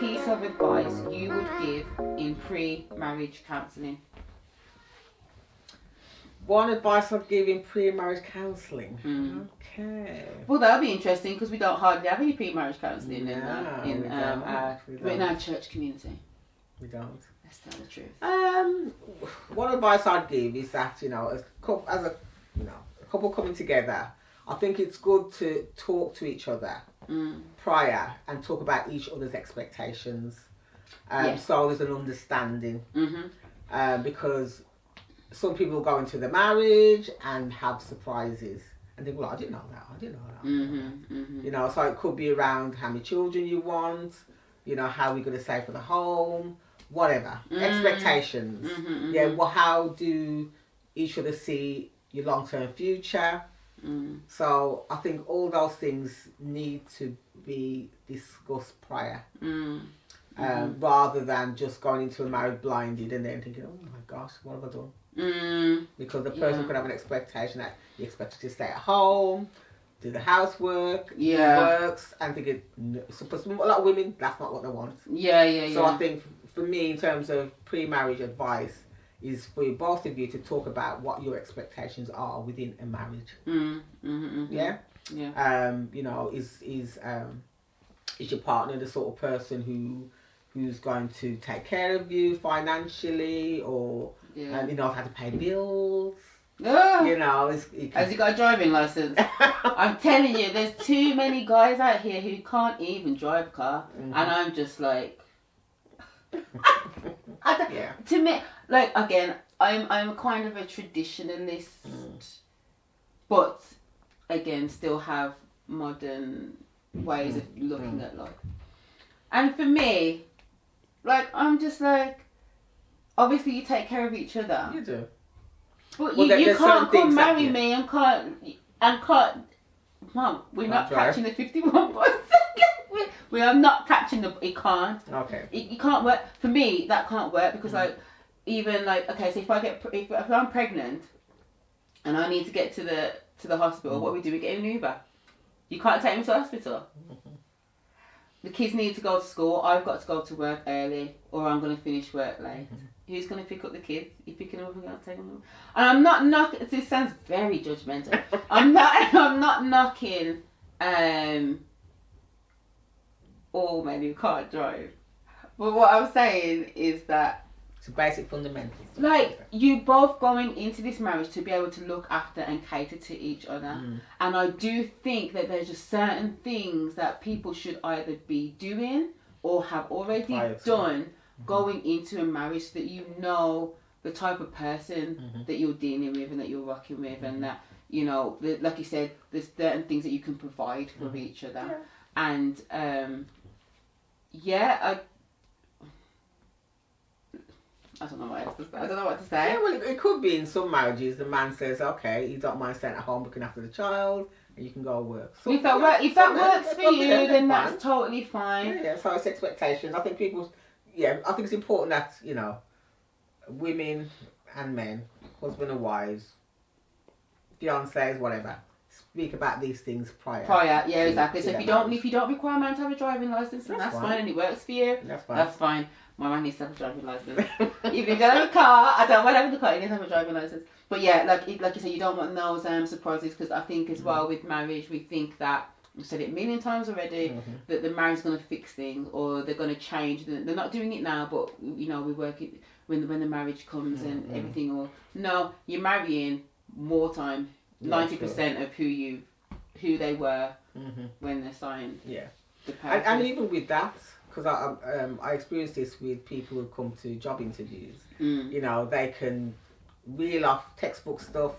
piece of advice you would give in pre-marriage counselling? One advice I'd give in pre-marriage counselling. Okay. Well, that'll be interesting because we don't hardly have any pre-marriage counselling in our church community. We don't. Let's tell the truth. One advice I'd give is that, as a couple coming together, I think it's good to talk to each other prior and talk about each other's expectations. So there's an understanding. Because some people go into the marriage and have surprises and think, well, I didn't know that. So it could be around how many children you want, how we're going to save for the home, whatever. Expectations. Well, how do each other see your long-term future? So I think all those things need to be discussed prior. Rather than just going into a marriage blinded and then thinking, oh my gosh, what have I done? Because the person could have an expectation that you expect to stay at home, do the housework, works, and thinking, so for a lot of women, that's not what they want. So I think for me, in terms of pre-marriage advice, is for both of you to talk about what your expectations are within a marriage. Is your partner the sort of person who's going to take care of you financially, or knows how to pay bills? Has he got a driving license? I'm telling you, there's too many guys out here who can't even drive a car, and I'm just like, to me, like, again, I'm kind of a traditionalist, but again, still have modern ways of looking at life. And for me, like, I'm just like, obviously you take care of each other. You do. But you can't come marry me and can't. Mum, we're not catching the 51 bus. We are not catching the. It can't. Okay. It can't work for me. That can't work because okay, so if I'm pregnant and I need to get to the hospital, what we do? We get an Uber. You can't take me to the hospital. The kids need to go to school. I've got to go to work early, or I'm going to finish work late. Who's going to pick up the kids? You're picking them up and going to take them up. And I'm not knocking. This sounds very judgmental. I'm not knocking. All men who can't drive. But what I'm saying is that it's a basic fundamentals. Like, you both going into this marriage to be able to look after and cater to each other. And I do think that there's just certain things that people should either be doing or have already done going into a marriage, so that you know the type of person that you're dealing with and that you're rocking with, and that, like you said, there's certain things that you can provide for each other. And I don't know what to say. Yeah, well, it could be in some marriages the man says, okay, you don't mind staying at home looking after the child, and you can go work. So if that works for you, then that's totally fine. So it's expectations. I think I think it's important that, women and men, husband and wives, fiancés, whatever, speak about these things prior. Exactly. So if you don't require a man to have a driving license, then that's fine, and it works for you. That's fine. My man needs to have a driving license. Even if you don't have a car, I don't mind having the car. You need to have a driving license. But yeah, like you say, you don't want those surprises, because I think as well with marriage, we think that, I've said it a million times already, that the marriage is going to fix things, or they're going to change. They're not doing it now, but we work it when the marriage comes and everything. Or no, you're marrying more time. 90% of who they were when they signed. The papers. And even with that, because I experienced this with people who come to job interviews. They can reel off textbook stuff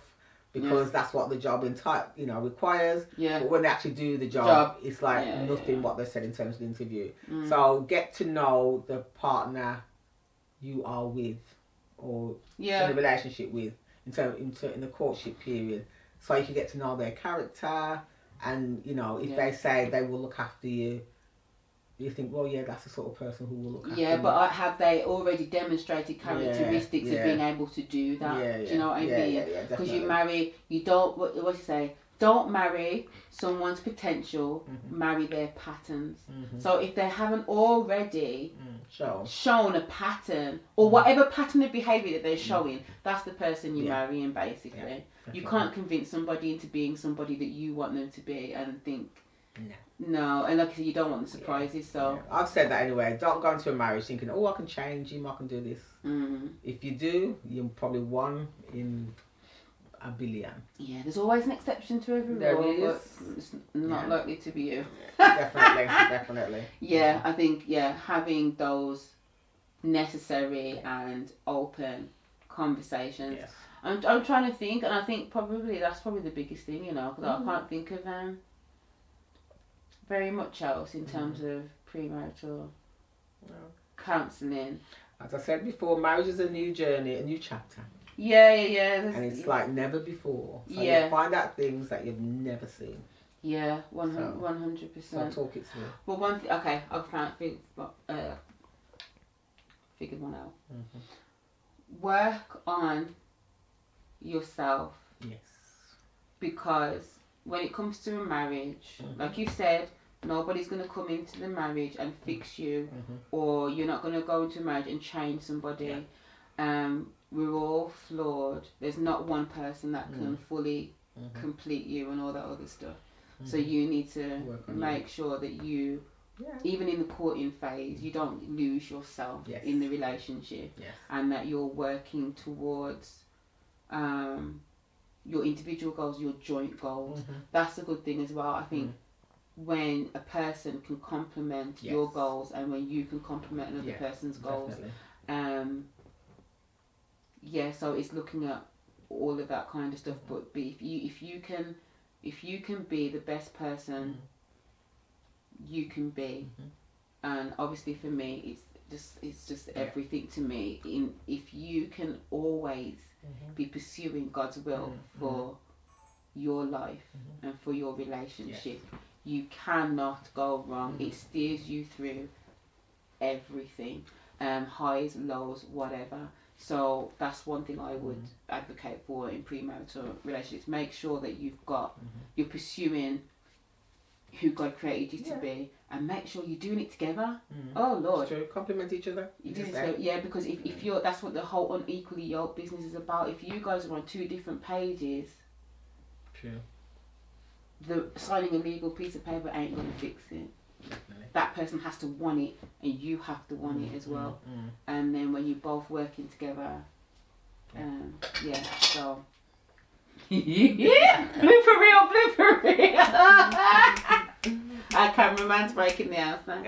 because that's what the job requires. But when they actually do the job, it's like nothing what they said in terms of the interview. So get to know the partner you are with, or in a relationship with, in the courtship period, so you can get to know their character, and if they say they will look after you, you think, well, that's the sort of person who will look after you. But have they already demonstrated characteristics of being able to do that? Do you know what I mean? Because you marry, you don't, what do you say? don't marry someone's potential, marry their patterns. So if they haven't already shown a pattern, or whatever pattern of behaviour that they're showing, that's the person you're marrying, basically. You can't convince somebody into being somebody that you want them to be and think, no, and like I said, you don't want the surprises. So I've said that anyway. Don't go into a marriage thinking, oh, I can change him, I can do this. If you do, you're probably one in a billion. Yeah, there's always an exception to every rule, but it's not likely to be you. Definitely. Yeah, I think having those necessary and open conversations. Yes. I'm trying to think, and I think that's probably the biggest thing, because I can't think of very much else in terms of premarital counselling. As I said before, marriage is a new journey, a new chapter. Yeah. And it's like never before. So you'll find out things that you've never seen. Yeah, 100%. So talk it through. Well, I've figured one out. Work on yourself. Yes. Because when it comes to a marriage, like you said, nobody's going to come into the marriage and fix you, or you're not going to go into a marriage and change somebody. We're all flawed. There's not one person that can fully complete you and all that other stuff. So you need to make sure that you, even in the courting phase, you don't lose yourself in the relationship, and that you're working towards your individual goals, your joint goals. That's a good thing as well. I think when a person can complement your goals, and when you can complement another person's goals, so it's looking at all of that kind of stuff. But if you can be the best person you can be, and obviously for me it's just everything to me. If you can always be pursuing God's will for your life and for your relationship, you cannot go wrong. It steers you through everything, highs, lows, whatever. So that's one thing I would advocate for in premarital relationships. Make sure that you're pursuing who God created you to be, and make sure you're doing it together. Oh Lord, to complement each other. You do it together, because if you're, that's what the whole unequally yoked business is about. If you guys are on two different pages, the signing a legal piece of paper ain't gonna fix it. Definitely. That person has to want it, and you have to want it as well. And then when you're both working together, so blooper reel. Our cameraman's breaking the house now.